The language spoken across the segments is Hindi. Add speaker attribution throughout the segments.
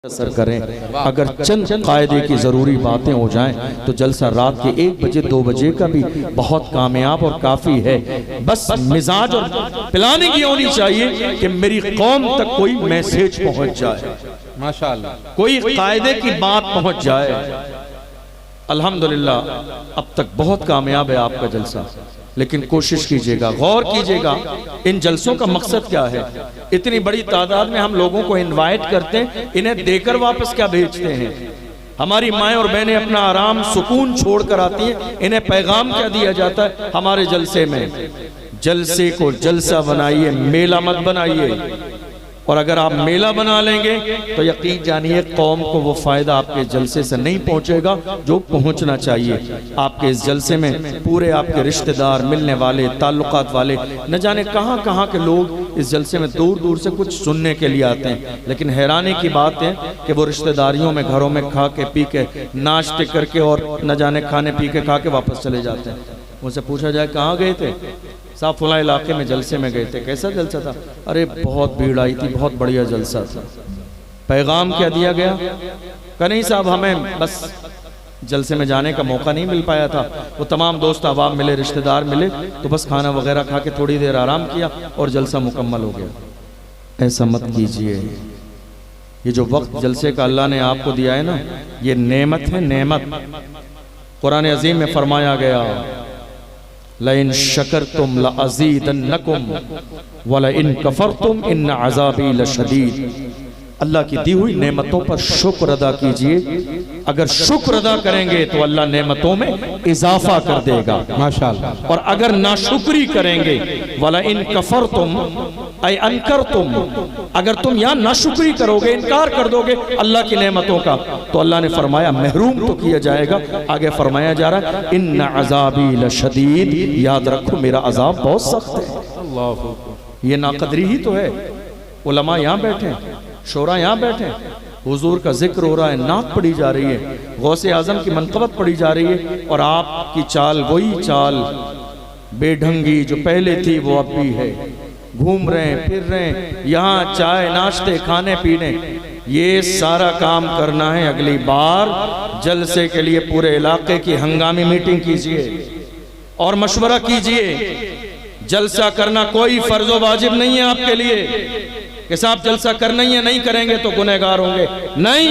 Speaker 1: असर करें। अगर चंद कायदे की ज़रूरी बातें हो जाएं तो जलसा रात के 1 बजे 2 बजे का भी बहुत कामयाब और काफ़ी है। बस मिजाज और प्लानिंग ये होनी चाहिए कि मेरी कौम तक कोई मैसेज पहुंच जाए,
Speaker 2: माशाअल्लाह,
Speaker 1: कोई कायदे की बात पहुंच जाए। अल्हम्दुलिल्लाह अब तक बहुत कामयाब है आपका जलसा, लेकिन कोशिश कीजिएगा, गौर कीजिएगा इन जलसों का मकसद क्या है। इतनी बड़ी तादाद में हम लोगों को इनवाइट करते हैं, इन्हें देकर वापस क्या भेजते हैं। हमारी माएँ और बहनें अपना आराम सुकून छोड़ कर आती हैं, इन्हें पैगाम क्या दिया जाता है हमारे जलसे में। जलसे को जलसा बनाइए, मेला मत बनाइए। और अगर आप मेला बना लेंगे तो यकीन जानिए कौम को वो फायदा आपके जलसे से नहीं पहुंचेगा जो पहुंचना चाहिए। आपके इस जलसे में पूरे आपके रिश्तेदार, मिलने वाले, ताल्लुकात वाले, न जाने कहां कहां के लोग इस जलसे में दूर दूर से कुछ सुनने के लिए आते हैं। लेकिन हैरानी की बात है कि वो रिश्तेदारियों में, घरों में खा के पी के, नाश्ते करके और न जाने खाने पी के खा के वापस चले जाते हैं। उनसे पूछा जाए कहाँ गए थे, साहब फला इलाके में जलसे में गए थे। कैसा जलसा था? अरे बहुत भीड़ आई थी, बहुत बढ़िया जलसा था। पैगाम क्या दिया गया? कहा नहीं साहब हमें बस जलसे में जाने का मौका नहीं मिल पाया था, वो तमाम दोस्त अहबाब मिले, रिश्तेदार मिले, तो बस खाना वगैरह खा के थोड़ी देर आराम किया और जलसा मुकम्मल हो गया। ऐसा मत कीजिए। ये जो वक्त जलसे का अल्लाह ने आपको दिया है ना, ये नेमत है, नेमत। कुरान अजीम में फरमाया गया लइन शकरतुम लअज़ीदन्नकुम वलइन कफरतुम इन्न अज़ाबी लशदीद। अल्लाह की दी हुई नेमतों पर शुक्र अदा कीजिए। अगर शुक्र अदा करेंगे तो अल्लाह नेमतों में इजाफा कर देगा,
Speaker 2: माशाअल्लाह।
Speaker 1: और अगर नाशुक्री करेंगे, वलइन कफरतुम ऐ अनकरतुम, अगर तुम यहाँ नाशुक्री करोगे, इनकार कर दोगे अल्लाह की नेमतों का, तो अल्लाह ने फरमाया महरूम तो किया जाएगा। आगे फरमाया जा रहा है इन्न अज़ाबी लशदीद, याद रखो मेरा अजाब बहुत सख्त है। अल्लाह, ये नाकदरी ही तो है। उलमा यहाँ बैठे, शोरा यहाँ बैठे, हुजूर का जिक्र हो रहा है, नात पढ़ी जा रही है, गौसे आजम की मनक़बत पढ़ी जा रही है, और आपकी चाल वही चाल बेढंगी जो पहले थी वो अब भी है। घूम रहे हैं, फिर रहे हैं, यहाँ चाय नाश्ते खाने पीने, ये सारा काम करना है। अगली बार जलसे के लिए पूरे इलाके की हंगामी मीटिंग कीजिए और मशवरा कीजिए। जलसा करना कोई फर्जो वाजिब नहीं है आपके लिए कि साहब जलसा करना ही है, नहीं करेंगे तो गुनहगार होंगे। नहीं,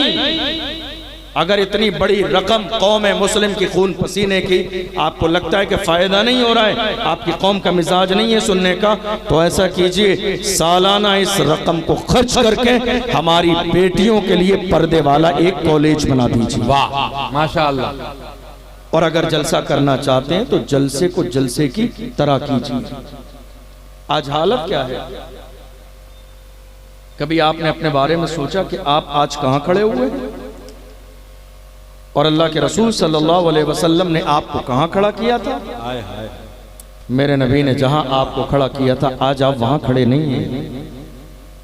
Speaker 1: अगर इतनी बड़ी रकम कौम मुस्लिम की खून पसीने की आपको लगता है कि फायदा नहीं हो रहा है, आपकी कौम का मिजाज नहीं है सुनने का, तो ऐसा कीजिए सालाना इस रकम को खर्च करके हमारी बेटियों के लिए पर्दे वाला एक कॉलेज बना दीजिए।
Speaker 2: वाह, माशाअल्लाह।
Speaker 1: और अगर जलसा करना चाहते हैं तो जलसे को जलसे की तरह कीजिए। आज हालत क्या है? कभी आपने अपने बारे में सोचा कि आप आज कहां खड़े हुए और अल्लाह के रसूल सल्लल्लाहु अलैहि वसल्लम ने आपको कहां खड़ा किया था?
Speaker 2: हाय हाय,
Speaker 1: मेरे नबी ने जहां आपको खड़ा किया था आज आप वहां खड़े नहीं हैं,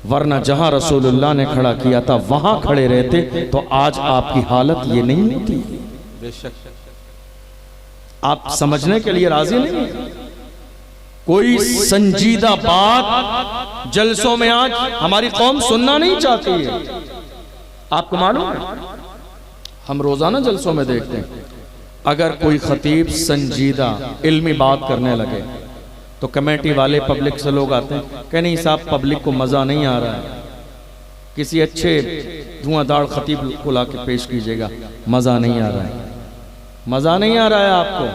Speaker 1: वरना जहां रसूलुल्लाह ने खड़ा किया था वहां खड़े रहते तो आज आपकी हालत ये नहीं होती।
Speaker 2: बेशक
Speaker 1: आप समझने के लिए राजी नहीं है? कोई संजीदा बात जलसों में आज हमारी कौम सुनना नहीं चाहती है। आपको मालूम है, हम रोजाना जलसों में देखते हैं अगर कोई खतीब संजीदा इल्मी बात करने लगे तो कमेटी वाले, पब्लिक से लोग आते हैं कि नहीं साहब पब्लिक को मजा नहीं आ रहा है, किसी अच्छे धुआंधार खतीब को ला के पेश कीजिएगा, मजा नहीं आ रहा है, मजा नहीं आ रहा है आपको।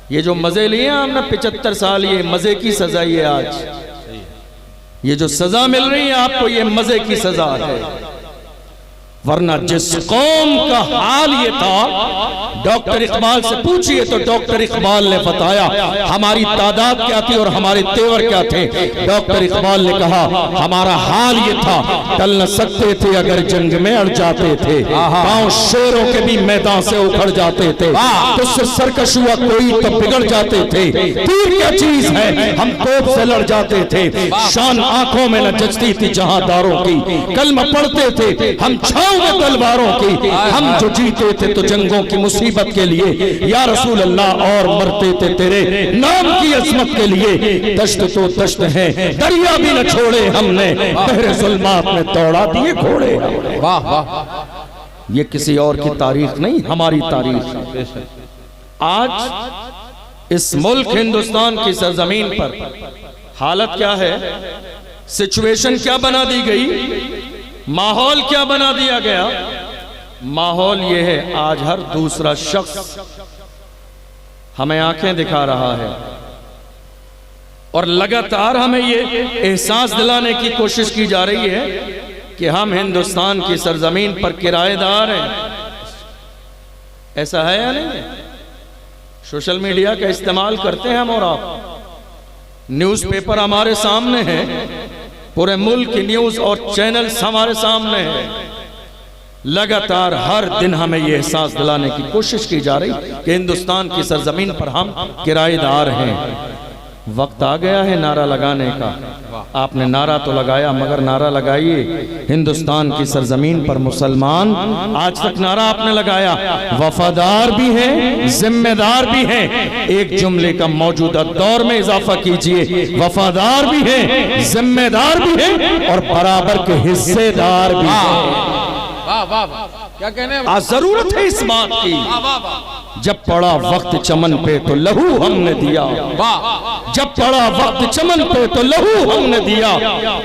Speaker 1: ये जो मजे लिए हमने 75 साल, ये मजे की सजा ही है। आज ये जो सजा मिल रही है आपको, ये मजे की सजा है। वरना जिस कौम का हाल ये था, डॉक्टर इकबाल से पूछिए तो डॉक्टर इकबाल ने बताया हमारी तादाद क्या थी और हमारे तेवर क्या थे। डॉक्टर इकबाल ने कहा हमारा हाल ये था, टल न सकते थे अगर जंग में अड़ जाते थे, पांव शेरों के भी मैदान से उखड़ जाते थे, तुझसे सरकश हुआ कोई तो बिगड़ जाते थे, तीर क्या चीज है हम तोप से लड़ जाते थे, शान आंखों में न जचती थी जहां दारों की, कलमा पढ़ते थे हम छाओ छाँव में तलवारों की, हम जो जीते थे तो जंगों की मुसीबत के लिए या रसूल अल्लाह, और मरते थे तेरे नाम की अजमत के लिए। दश्त तो दश्त है, दरिया भी न छोड़े हमने, बहरे जुल्मात में दौड़ा दिए घोड़े।
Speaker 2: वाह वाह,
Speaker 1: ये किसी और की तारीख नहीं, हमारी तारीख। आज इस मुल्क हिंदुस्तान की सरजमीन पर हालत क्या है, सिचुएशन क्या बना दी गई, माहौल क्या बना दिया गया। माहौल ये है, आज हर दूसरा शख्स हमें आंखें दिखा रहा है और लगातार हमें ये एहसास दिलाने की कोशिश की जा रही है कि हम हिंदुस्तान की सरजमीन पर किराएदार हैं। ऐसा है या नहीं? सोशल मीडिया का इस्तेमाल करते हैं हम और आप, न्यूज़पेपर हमारे सामने है, पूरे मुल्क की न्यूज़ और चैनल्स हमारे सामने हैं। लगातार हर दिन हमें यह एहसास दिलाने की कोशिश की जा रही कि हिंदुस्तान की सरजमीन पर हम किराएदार हैं। वक्त आ गया है नारा लगाने का। आपने नारा तो लगाया, मगर नारा लगाइए हिंदुस्तान की सरजमीन पर मुसलमान। आज तक नारा आपने लगाया, वफादार भी हैं, जिम्मेदार भी हैं। एक जुमले का मौजूदा दौर में इजाफा कीजिए, वफादार भी हैं, जिम्मेदार भी हैं और बराबर के हिस्सेदार भी हैं।
Speaker 2: वाह वाह, क्या कहने हैं?
Speaker 1: आज जरूरत है इस बात की, जब पड़ा वक्त चमन पे तो लहू हमने दिया। जब पड़ा वक्त चमन पे तो लहू हमने दिया।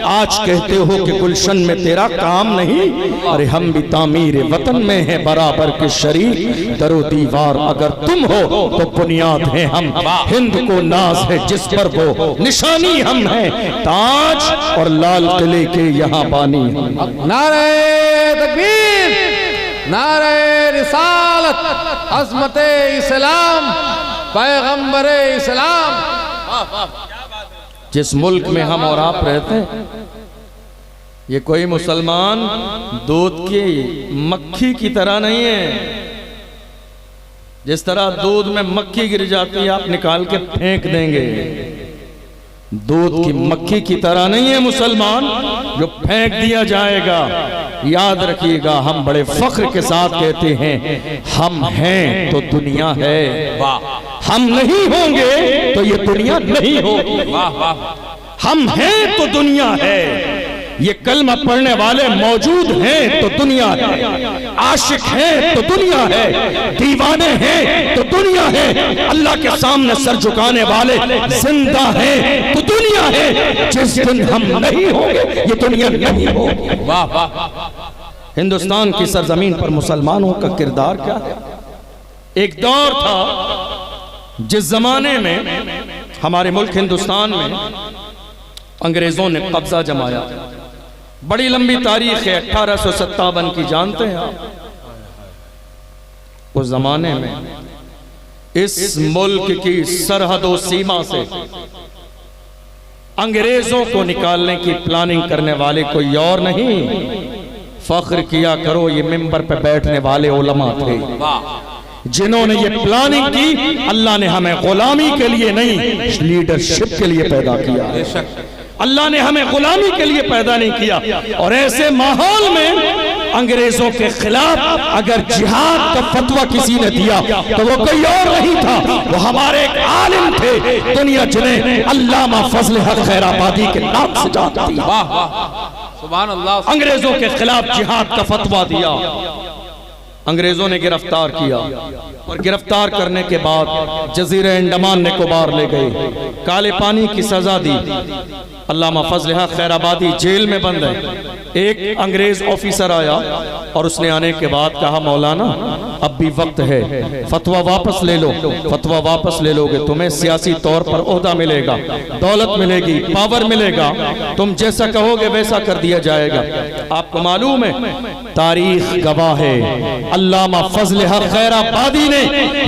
Speaker 1: आज कहते हो कि गुलशन में तेरा काम नहीं, अरे हम भी तामीर वतन में हैं बराबर के शरीक। दरो दीवार अगर तुम हो तो बुनियाद है हम, हिंद को नाज है जिस पर वो निशानी हम हैं, ताज और लाल किले के यहाँ बानी हम।
Speaker 2: नारे तकबीर, नारे रिसालत, अज़मते इस्लाम, पैगंबरे इस्लाम।
Speaker 1: जिस मुल्क में हम और आप रहते हैं, ये कोई मुसलमान दूध की मक्खी की तरह नहीं है। जिस तरह दूध में मक्खी गिर जाती है आप निकाल के फेंक देंगे, दूध की मक्खी की तरह नहीं है मुसलमान जो फेंक दिया जाएगा। याद रखिएगा, हम बड़े फख्र के साथ कहते हैं, हम हैं तो दुनिया है, हम नहीं होंगे तो ये दुनिया नहीं होगी। हम हैं तो दुनिया है। ये कलमा पढ़ने वाले मौजूद हैं तो दुनिया है, आशिक हैं तो दुनिया है, दीवाने हैं तो दुनिया है, अल्लाह के सामने सर झुकाने वाले जिंदा हैं तो दुनिया है। जिस दिन हम नहीं होंगे ये दुनिया नहीं होगी।
Speaker 2: वाह वाह,
Speaker 1: हिंदुस्तान की सरजमीन पर मुसलमानों का किरदार क्या है? एक दौर था जिस जमाने में हमारे मुल्क हिंदुस्तान में अंग्रेजों ने कब्जा जमाया। बड़ी लंबी तारीख है, 1857 की, जानते हैं आप। उस जमाने में इस मुल्क की सरहदों सीमा से अंग्रेजों को निकालने की प्लानिंग करने वाले कोई और नहीं, फख्र किया करो ये मिंबर पे बैठने वाले उलमा थे जिन्होंने ये प्लानिंग की। अल्लाह ने हमें गुलामी के लिए नहीं, लीडरशिप के लिए पैदा किया। अल्लाह ने हमें गुलामी के लिए पैदा नहीं किया। और ऐसे माहौल में अंग्रेजों के खिलाफ अगर जिहाद का फतवा किसी ने दिया तो वो कोई और नहीं था, वो हमारे एक आलिम थे दुनिया जिन्हें अल्लामा फजल हक खैराबादी के नाम से जानती है।
Speaker 2: वाह वाह, सुभान अल्लाह।
Speaker 1: अंग्रेजों के खिलाफ जिहाद का फतवा दिया, अंग्रेजों ने गिरफ्तार किया और गिरफ्तार करने के बाद जजीरे अंडमान निकोबार ले गए, काले पानी की सजा दी। अल्लामा फजल हक खैराबादी जेल में बंद है। एक अंग्रेज ऑफिसर आया और उसने आने के बाद कहा, मौलाना अब भी वक्त है, फतवा वापस ले लो। फतवा वापस ले लोगे तुम्हें सियासी तौर पर ओहदा मिलेगा, दौलत मिलेगी, पावर मिलेगा, तुम जैसा कहोगे वैसा कर दिया जाएगा। आपको मालूम है, तारीख गवाह है, अल्लामा फजल हक खैराबादी ने,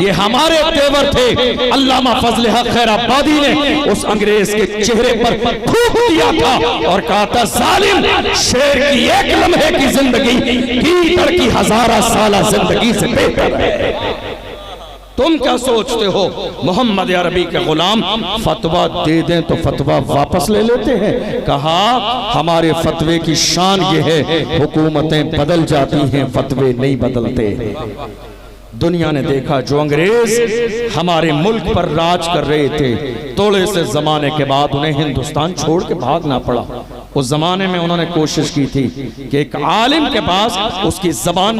Speaker 1: ये हमारे तेवर थे, अल्लामा फजल हक खैराबादी ने उस अंग्रेज के चेहरे पर थूक दिया था और कहा था, जालिम, शेर की एक लम्हे की जिंदगी कीचड़ की हजारा साला जिंदगी से बेहतर है। तुम क्या सोचते हो मोहम्मद अरबी के गुलाम फतवा दे दें तो फतवा वापस ले लेते हैं? कहा हमारे फतवे की शान ये है, हुकूमतें बदल जाती हैं, फतवे नहीं बदलते। दुनिया ने देखा जो अंग्रेज हमारे मुल्क पर राज कर रहे थे, थोड़े से जमाने के बाद उन्हें हिंदुस्तान छोड़ के भागना पड़ा। उस जमाने में उन्होंने कोशिश की थी कि एक आलिम के पास उसकी जबान